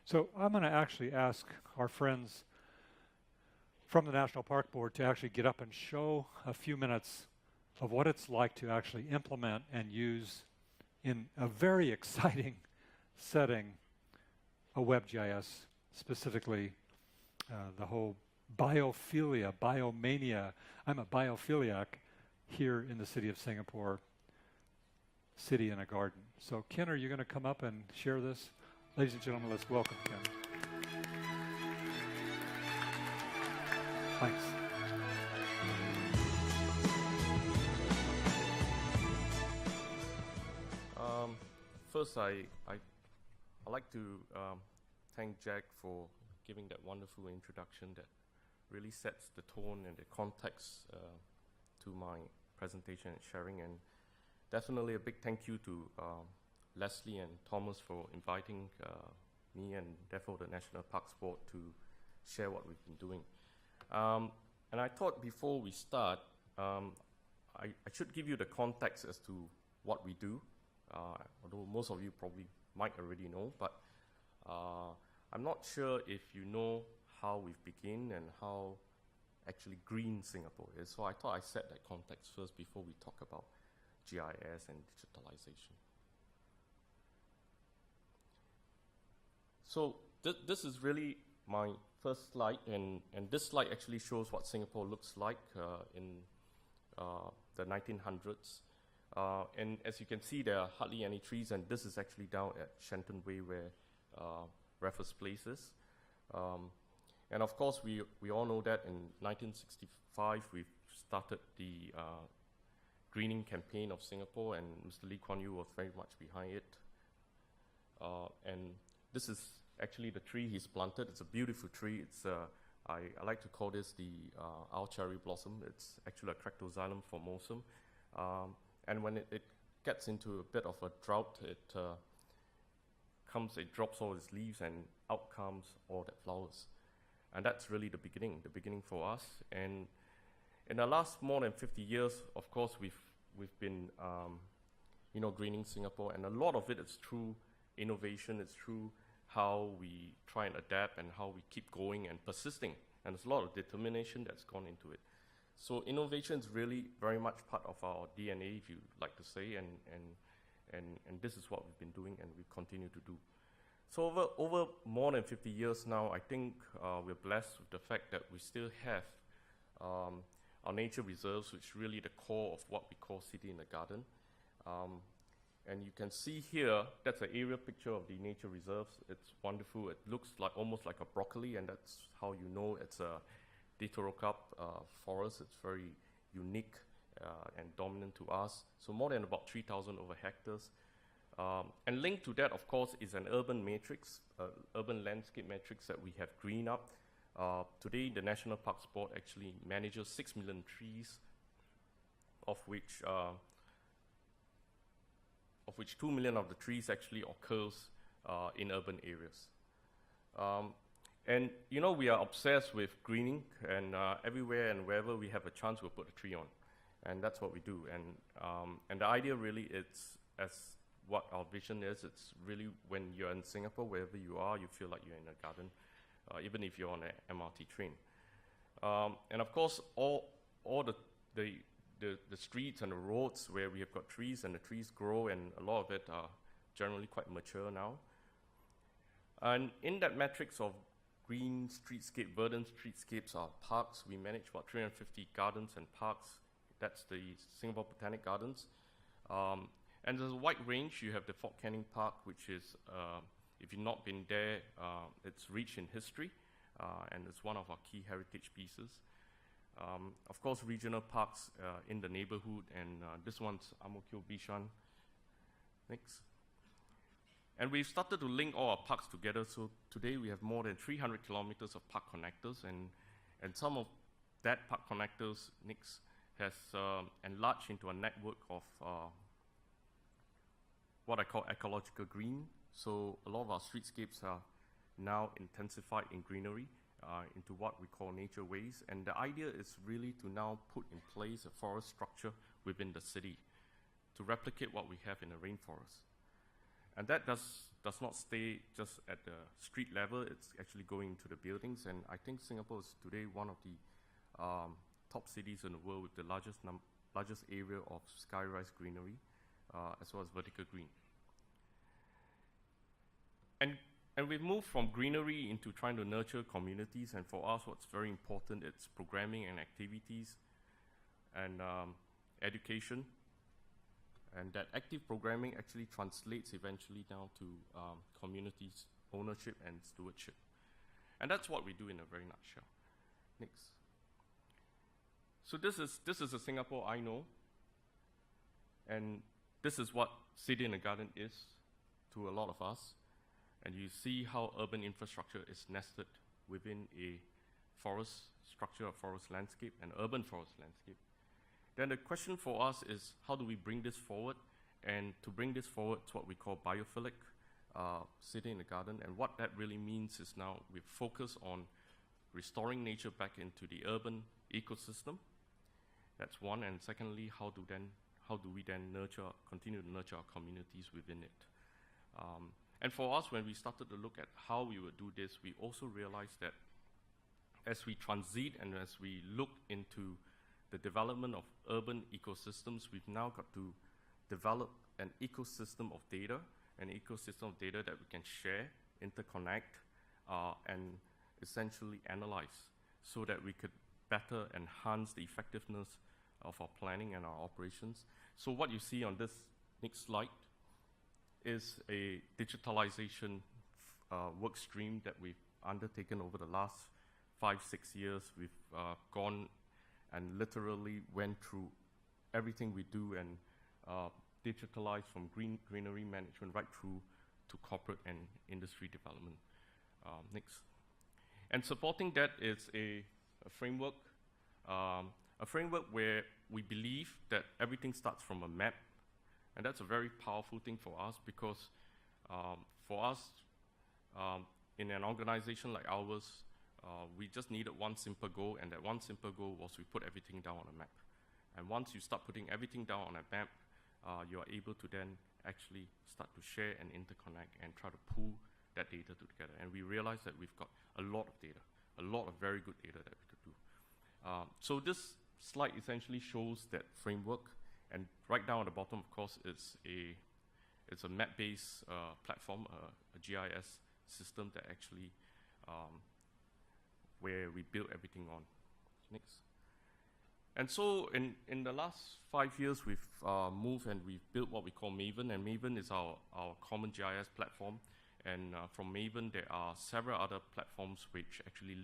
So I'm going to actually ask our friends from the National Park Board to actually get up and show a few minutes of what it's like to actually implement and use in a very exciting setting a WebGIS, specifically the whole biophilia, biomania. I'm a biophiliac here in the city of Singapore, city in a garden. So Ken, are you going to come up and share this? Ladies and gentlemen, let's welcome Ken. Thanks. First, I'd like to thank Jack for giving that wonderful introduction that really sets the tone and the context to my presentation and sharing. And definitely a big thank you to Leslie and Thomas for inviting me and therefore the National Parks Board to share what we've been doing. And I thought before we start, I should give you the context as to what we do, although most of you probably might already know, but I'm not sure if you know how we've begun and how actually green Singapore is. So I thought I'd set that context first before we talk about GIS and digitalization. So this is really my first slide, and this slide actually shows what Singapore looks like in the 1900s. And as you can see, there are hardly any trees, and this is actually down at Shenton Way where Raffles Place is. And of course, we all know that in 1965, we started the greening campaign of Singapore, and Mr. Lee Kuan Yew was very much behind it. And this is actually the tree he's planted. It's a beautiful tree. It's I like to call this the owl cherry blossom. It's actually a Cractoxylum formosum. And when it gets into a bit of a drought, it drops all its leaves, and out comes all the flowers. And that's really the beginning for us. And in the last more than 50 years, of course, we've been greening Singapore, and a lot of it is through innovation. It's through how we try and adapt and how we keep going and persisting. And there's a lot of determination that's gone into it. So innovation is really very much part of our DNA, if you like to say, and this is what we've been doing and we continue to do. So over more than 50 years now, I think we're blessed with the fact that we still have our nature reserves, which is really the core of what we call City in the Garden. And you can see here, that's an aerial picture of the nature reserves. It's wonderful. It looks like almost like a broccoli, and that's how you know it's a Dithrocarp forest. It's very unique and dominant to us. So more than about 3,000 over hectares. And linked to that, of course, is an urban matrix, urban landscape matrix that we have greened up. Today, the National Parks Board actually manages 6 million trees, of which 2 million of the trees actually occurs in urban areas. And we are obsessed with greening, and everywhere and wherever we have a chance, we'll put a tree on. And that's what we do. And the idea really is, as what our vision is, it's really when you're in Singapore, wherever you are, you feel like you're in a garden, even if you're on an MRT train. And of course, all the streets and the roads where we have got trees, and the trees grow, and a lot of it are generally quite mature now. And in that matrix of green streetscape, verdant streetscapes, are parks. We manage about 350 gardens and parks. That's the Singapore Botanic Gardens. And there's a wide range. You have the Fort Canning Park, which is, if you've not been there, it's rich in history, and it's one of our key heritage pieces. Of course, regional parks in the neighborhood, and this one's Ang Mo Kio Bishan. Next. And we've started to link all our parks together, so today we have more than 300 kilometers of park connectors, and some of that park connectors, next, has enlarged into a network of what I call ecological green. So a lot of our streetscapes are now intensified in greenery, into what we call nature ways. And the idea is really to now put in place a forest structure within the city to replicate what we have in the rainforest. And that does not stay just at the street level, it's actually going into the buildings. And I think Singapore is today one of the top cities in the world with the largest area of sky-rise greenery, as well as vertical green. And we've moved from greenery into trying to nurture communities, and for us what's very important, it's programming and activities and education. And that active programming actually translates eventually down to communities, ownership and stewardship. And that's what we do in a very nutshell. Next. So this is a Singapore I know, and this is what City in the Garden is to a lot of us. And you see how urban infrastructure is nested within a forest structure, a forest landscape, an urban forest landscape. Then the question for us is, how do we bring this forward? And to bring this forward, it's what we call biophilic city in the garden. And what that really means is now we focus on restoring nature back into the urban ecosystem. That's one. And secondly, how do we then continue to nurture our communities within it? And for us, when we started to look at how we would do this, we also realized that as we transit and as we look into the development of urban ecosystems, we've now got to develop an ecosystem of data that we can share, interconnect, and essentially analyze so that we could better enhance the effectiveness of our planning and our operations. So what you see on this next slide is a digitalization work stream that we've undertaken over the last 5-6 years. We've gone and literally went through everything we do and digitalized from greenery management right through to corporate and industry development. Next. And supporting that is a framework where we believe that everything starts from a map. And that's a very powerful thing for us because for us, in an organization like ours, we just needed one simple goal, and that one simple goal was we put everything down on a map. And once you start putting everything down on a map, you are able to then actually start to share and interconnect and try to pool that data together. And we realized that we've got a lot of data, a lot of very good data that we could do. So this slide essentially shows that framework. And right down at the bottom, of course, it's a map-based platform, a GIS system that actually where we build everything on. Next. And so in the last 5 years, we've moved and we've built what we call Maven, and Maven is our common GIS platform. And from Maven, there are several other platforms which actually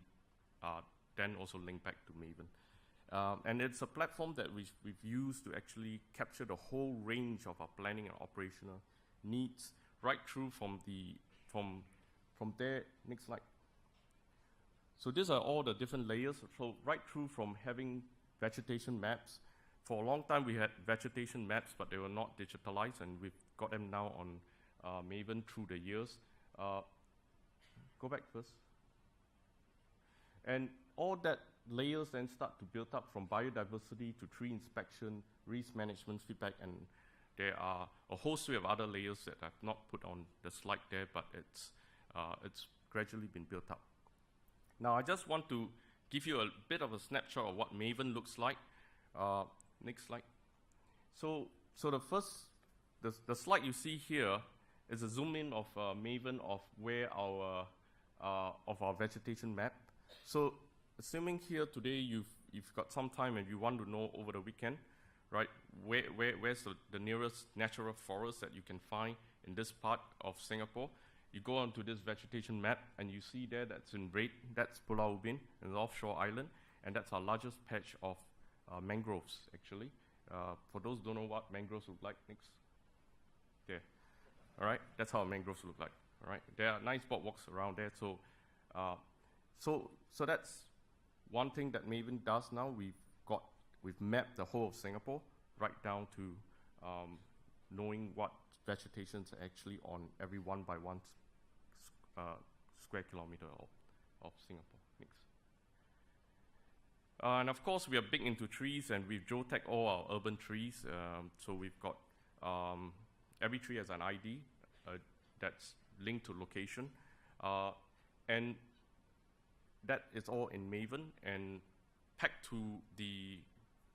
then also link back to Maven. And it's a platform that we've used to actually capture the whole range of our planning and operational needs, right through from there. Next slide. So these are all the different layers. So right through from having vegetation maps. For a long time we had vegetation maps, but they were not digitalized, and we've got them now on Maven through the years. Go back first. And all that layers then start to build up from biodiversity to tree inspection, risk management, feedback, and there are a whole suite of other layers that I've not put on the slide there, but it's gradually been built up. Now I just want to give you a bit of a snapshot of what Maven looks like. Next slide. So the slide you see here is a zoom in of Maven of where our vegetation map. So assuming here today you've got some time and you want to know over the weekend, right, where's the nearest natural forest that you can find in this part of Singapore, you go onto this vegetation map and you see there that's in red, that's Pulau Ubin, an offshore island, and that's our largest patch of mangroves, actually. For those who don't know what mangroves look like, next. There. All right, that's how mangroves look like. All right, there are nice boardwalks around there. So that's one thing that Maven does now. We've mapped the whole of Singapore right down to knowing what vegetations are actually on every 1 by 1 square kilometer of Singapore. Next. And of course, we are big into trees, and we've geotagged all our urban trees. So we've got every tree has an ID, a that's linked to location. And that is all in Maven and packed to the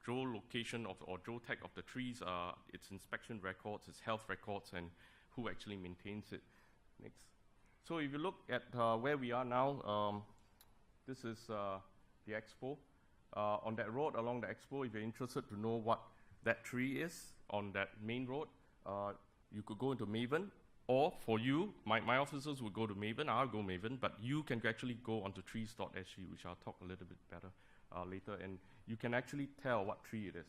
geolocation or geotag of the trees, its inspection records, its health records, and who actually maintains it. Next. So if you look at where we are now, this is the expo. On that road along the expo, if you're interested to know what that tree is on that main road, you could go into Maven, or for you, my officers will go to Maven, I'll go Maven, but you can actually go onto trees.sg, which I'll talk a little bit better later, and you can actually tell what tree it is,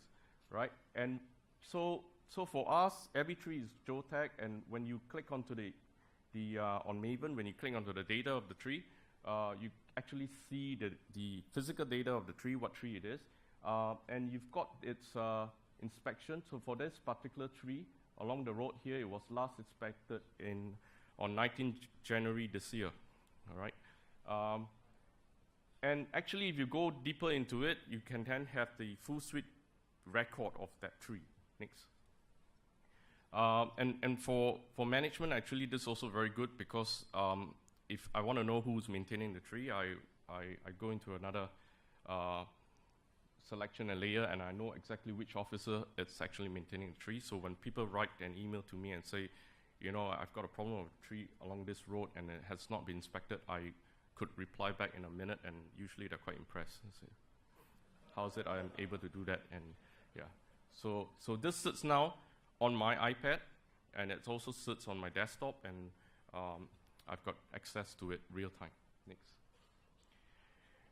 right? And so for us, every tree is geotag, and when you click onto on Maven, when you click onto the data of the tree, you actually see the physical data of the tree, what tree it is, and you've got its inspection. So for this particular tree, along the road here, it was last inspected on 19th January this year, all right? And actually, if you go deeper into it, you can then have the full suite record of that tree. Next. And for management, actually, this is also very good because if I want to know who's maintaining the tree, I go into another selection and layer, and I know exactly which officer is actually maintaining the tree. So when people write an email to me and say, you know, I've got a problem with a tree along this road and it has not been inspected, I could reply back in a minute, and usually they're quite impressed. Say, how is it I'm able to do that? And yeah, so this sits now on my iPad, and it also sits on my desktop, and I've got access to it real time. Next.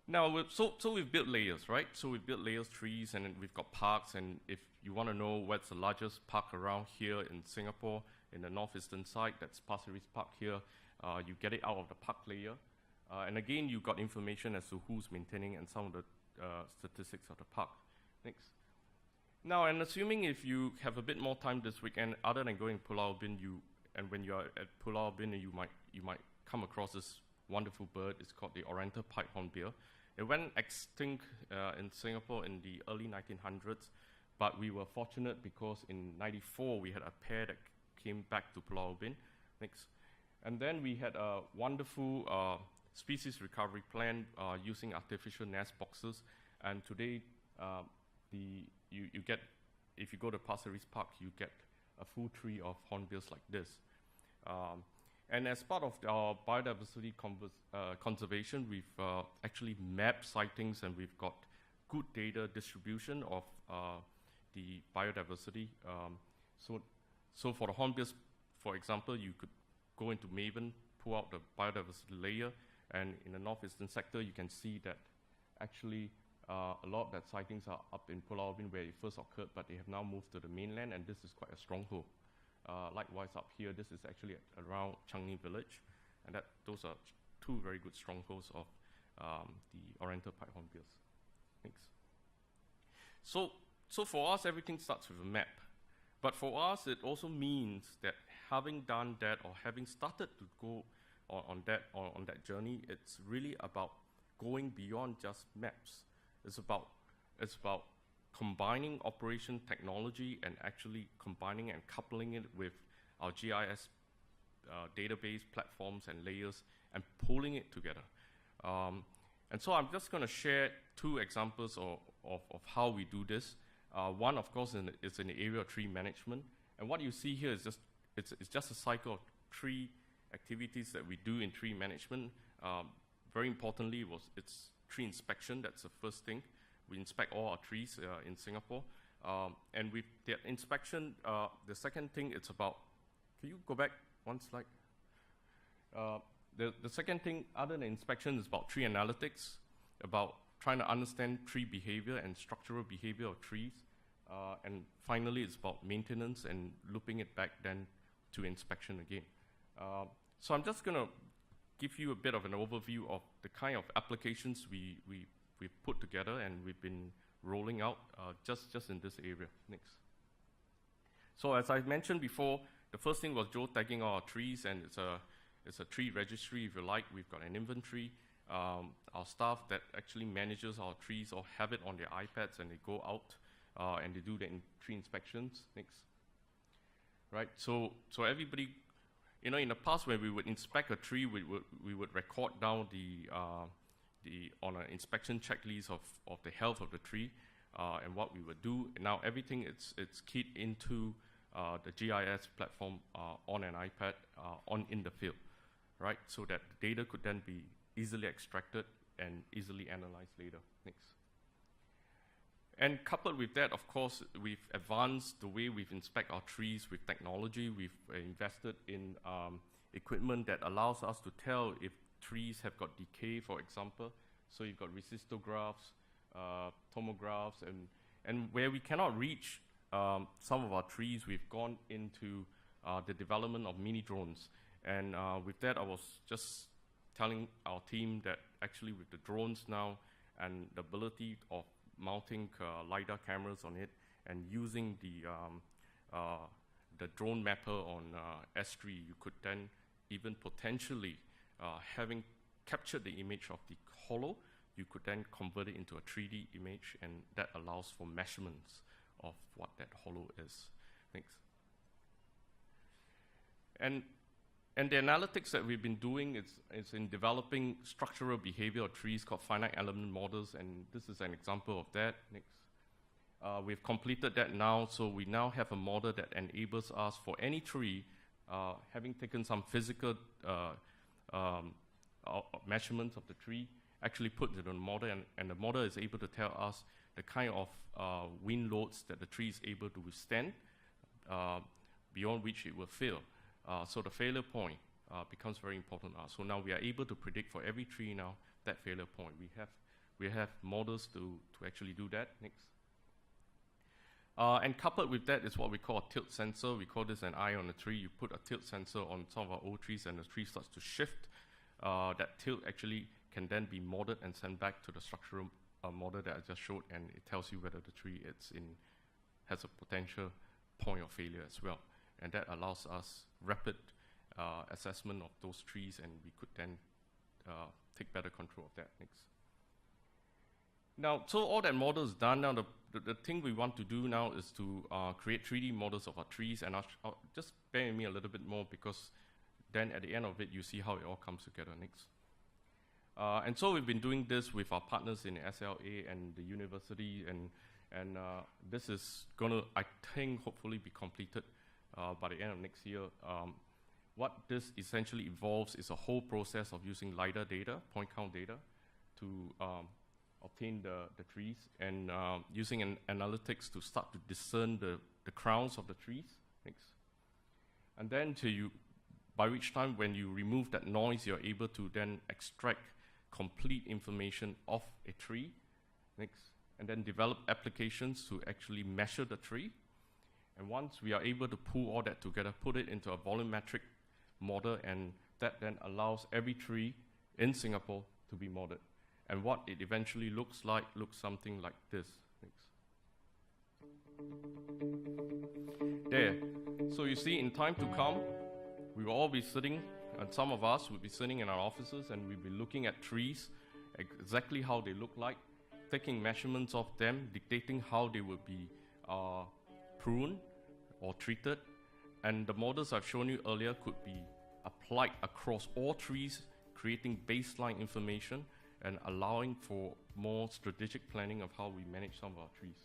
Now, so we've built layers, right? So we've built layers, trees, and then we've got parks, and if you want to know what's the largest park around here in Singapore, in the northeastern side, that's Pasir Ris Park here, you get it out of the park layer. And again, you've got information as to who's maintaining and some of the statistics of the park. Next. Now, and assuming if you have a bit more time this weekend, other than going to Pulau Ubin, and when you're at Pulau Ubin, you might come across this wonderful bird. It's called the Oriental Pied Hornbill. It went extinct in Singapore in the early 1900s, but we were fortunate because in '94 we had a pair that came back to Pulau Ubin. Next. And then we had a wonderful species recovery plan using artificial nest boxes. And today, you get, if you go to Pasir Ris Park, you get a full tree of hornbills like this. And as part of our biodiversity conservation, we've actually mapped sightings, and we've got good data distribution of the biodiversity. So for the hornbills, for example, you could go into Maven, pull out the biodiversity layer, and in the northeastern sector, you can see that actually a lot of that sightings are up in Pulau Ubin where it first occurred, but they have now moved to the mainland, and this is quite a stronghold. Likewise, up here, this is actually around Changi Village, and those are two very good strongholds of the Oriental Pied Hornbills. Thanks. So for us, everything starts with a map. But for us, it also means that having done that, or having started to go on that journey, it's really about going beyond just maps. It's about combining operation technology and actually combining and coupling it with our GIS database platforms and layers and pulling it together. And so I'm just going to share two examples of how we do this. One, of course, is in the area of tree management. And what you see here is it's just a cycle of tree activities that we do in tree management. Very importantly, it's tree inspection. That's the first thing. We inspect all our trees in Singapore. And with the inspection, the second thing, it's about, can you go back one slide? The second thing, other than inspection, is about tree analytics, about trying to understand tree behavior and structural behavior of trees. And finally, it's about maintenance and looping it back then to inspection again. So I'm just going to give you a bit of an overview of the kind of applications we've put together and we've been rolling out just in this area. Next. So as I mentioned before, the first thing was geotagging our trees, and it's a tree registry, if you like. We've got an inventory. Our staff that actually manages our trees or have it on their iPads, and they go out and they do the tree inspections. Next. Right. So everybody, you know, in the past when we would inspect a tree, we would record down on an inspection checklist of the health of the tree and what we would do. And now everything it's keyed into the GIS platform on an iPad in the field, right? So that the data could then be easily extracted and easily analyzed later. Next. And coupled with that, of course, we've advanced the way we've inspect our trees with technology. We've invested in equipment that allows us to tell if trees have got decay, for example. So you've got resistographs, tomographs, and where we cannot reach some of our trees, we've gone into the development of mini drones. And with that, I was just telling our team that actually with the drones now and the ability of mounting LiDAR cameras on it and using the drone mapper on Esri, you could then even potentially, having captured the image of the hollow, you could then convert it into a 3D image, and that allows for measurements of what that hollow is. Thanks. And the analytics that we've been doing is in developing structural behavior of trees called finite element models, and this is an example of that. Next. We've completed that now, so we now have a model that enables us for any tree, having taken some physical measurements of the tree, actually put it in the model, and the model is able to tell us the kind of wind loads that the tree is able to withstand, beyond which it will fail. So the failure point becomes very important. So now we are able to predict for every tree now that failure point. We have models to actually do that. Next. And coupled with that is what we call a tilt sensor. We call this an eye on a tree. You put a tilt sensor on some of our old trees and the tree starts to shift. That tilt actually can then be modeled and sent back to the structural model that I just showed, and it tells you whether the tree has a potential point of failure as well. And that allows us rapid assessment of those trees, and we could then take better control of that. Next. Now, so all that model is done. Now, the thing we want to do now is to create 3D models of our trees, and I'll just bear with me a little bit more, because then at the end of it, you see how it all comes together. Next. And so we've been doing this with our partners in SLA and the university, and this is going to, I think, hopefully be completed by the end of next year. What this essentially involves is a whole process of using LiDAR data, point count data, to obtain the trees, and using analytics to start to discern the crowns of the trees. Next. And then by which time when you remove that noise, you're able to then extract complete information of a tree. Next. And then develop applications to actually measure the tree. And once we are able to pull all that together, put it into a volumetric model, and that then allows every tree in Singapore to be modeled. And what it eventually looks something like this. Next. There. So you see, in time to come, we will all be sitting, and some of us will be sitting in our offices, and we'll be looking at trees, exactly how they look like, taking measurements of them, dictating how they will be pruned or treated. And the models I've shown you earlier could be applied across all trees, creating baseline information and allowing for more strategic planning of how we manage some of our trees.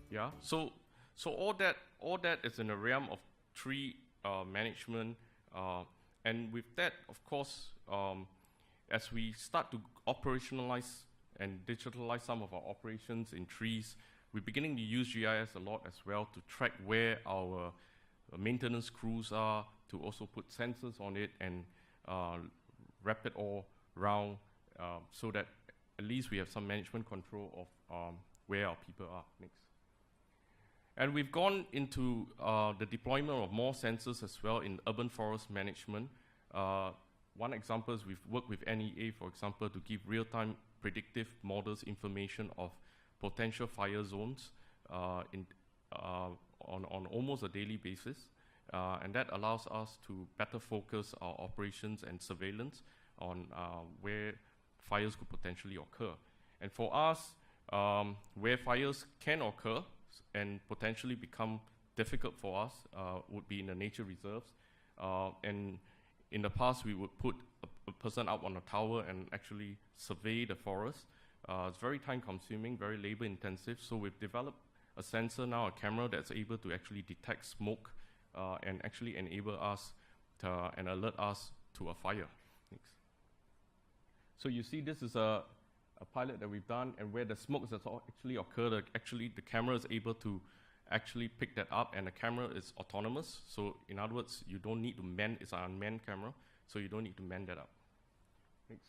Yeah, so all that is in the realm of tree management, and with that, of course, as we start to operationalize and digitalize some of our operations in trees, we're beginning to use GIS a lot as well to track where our maintenance crews are, to also put sensors on it and wrap it all around, so that at least we have some management control of where our people are. Next. And we've gone into the deployment of more sensors as well in urban forest management. One example is we've worked with NEA, for example, to give real-time predictive models information of potential fire zones on almost a daily basis. And that allows us to better focus our operations and surveillance on where fires could potentially occur. And for us, where fires can occur, and potentially become difficult for us would be in the nature reserves. And in the past, we would put a person up on a tower and actually survey the forest. It's very time consuming, very labor intensive. So we've developed a sensor now, a camera that's able to actually detect smoke and actually enable us to, and alert us to a fire. Thanks. So you see this is a pilot that we've done, and where the smoke has actually occurred, actually the camera is able to actually pick that up, and the camera is autonomous. So in other words, you don't need to man, it's an unmanned camera, so you don't need to man that up. Thanks.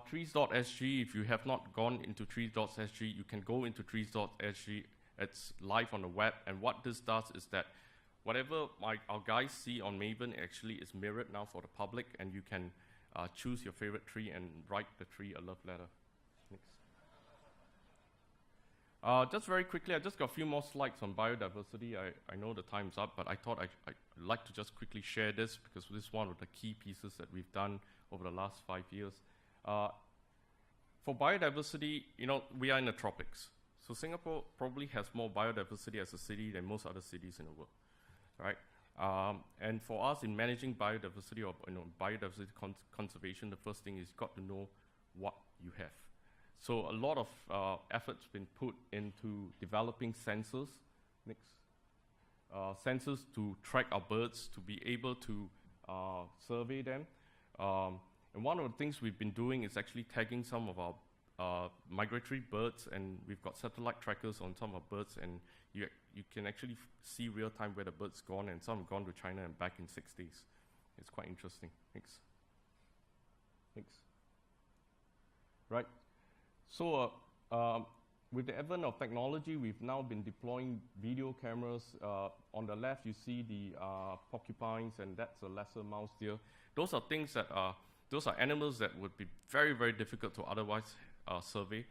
Trees.sg, if you have not gone into trees.sg, you can go into trees.sg. It's live on the web, and what this does is that whatever our guys see on Maven actually is mirrored now for the public, and you can choose your favorite tree and write the tree a love letter. Next. Just very quickly, I just got a few more slides on biodiversity. I know the time's up, but I thought I'd like to just quickly share this because this is one of the key pieces that we've done over the last 5 years. For biodiversity, you know, we are in the tropics. So Singapore probably has more biodiversity as a city than most other cities in the world, right? And for us in managing biodiversity or biodiversity conservation, the first thing is you've got to know what you have. So a lot of effort's been put into developing sensors. Next. Sensors to track our birds, to be able to survey them. And one of the things we've been doing is actually tagging some of our migratory birds, and we've got satellite trackers on some of our birds, and you can actually see real time where the bird's gone, and some have gone to China and back in 6 days. It's quite interesting. Thanks. Thanks. Right. So with the advent of technology, we've now been deploying video cameras. On the left, you see the porcupines, and that's a lesser mouse deer. Those are things that those are animals that would be very, very difficult to otherwise survey,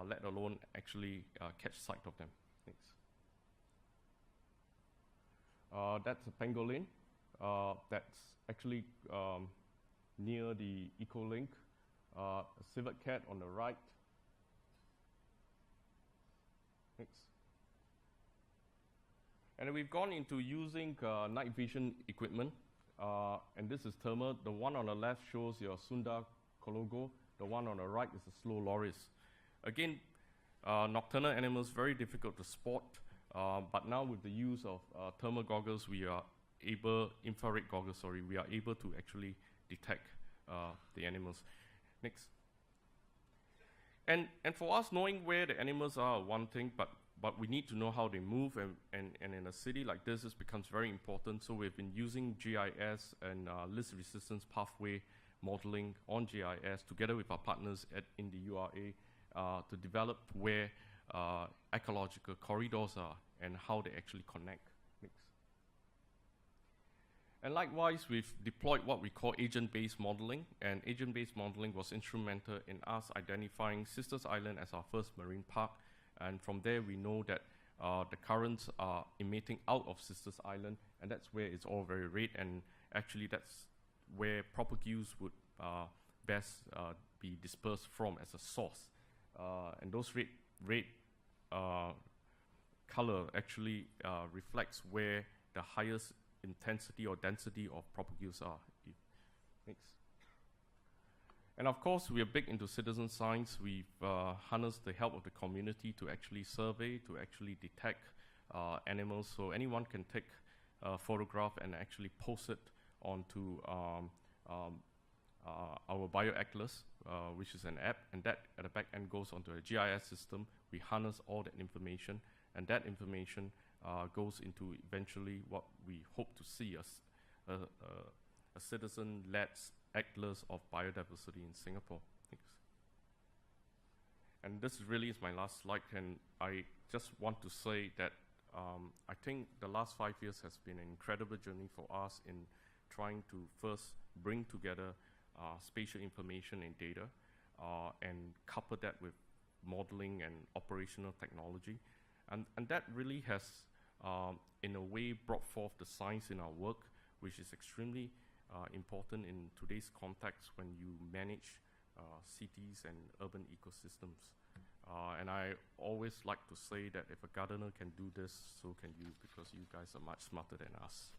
let alone actually catch sight of them. Thanks. That's a pangolin. That's actually near the Ecolink. A civet cat on the right. Thanks. And we've gone into using night vision equipment. And this is thermal. The one on the left shows your Sunda Kologo. The one on the right is the slow loris. Again, nocturnal animals, very difficult to spot. But now with the use of thermal goggles, infrared goggles, we are able to actually detect the animals. Next. And for us, knowing where the animals are one thing, but we need to know how they move, and in a city like this becomes very important. So we've been using GIS and list resistance pathway modeling on GIS together with our partners in the URA to develop where ecological corridors are and how they actually connect. Next. And likewise, we've deployed what we call agent-based modeling, and agent-based modeling was instrumental in us identifying Sisters Island as our first marine park. And from there, we know that the currents are emitting out of Sisters Island, and that's where it's all very red, and actually that's where propagules would best be dispersed from as a source. And those red color actually reflects where the highest intensity or density of propagules are. Next. And of course, we are big into citizen science. We've harnessed the help of the community to actually survey, to actually detect animals. So anyone can take a photograph and actually post it onto our BioAtlas, which is an app, and that at the back end goes onto a GIS system. We harness all that information, and that information goes into eventually what we hope to see as a citizen-led atlas of biodiversity in Singapore. Thanks. And this really is my last slide, and I just want to say that I think the last 5 years has been an incredible journey for us in trying to first bring together spatial information and data and couple that with modeling and operational technology. And that really has, in a way, brought forth the science in our work, which is extremely important in today's context when you manage cities and urban ecosystems. And I always like to say that if a gardener can do this, so can you, because you guys are much smarter than us.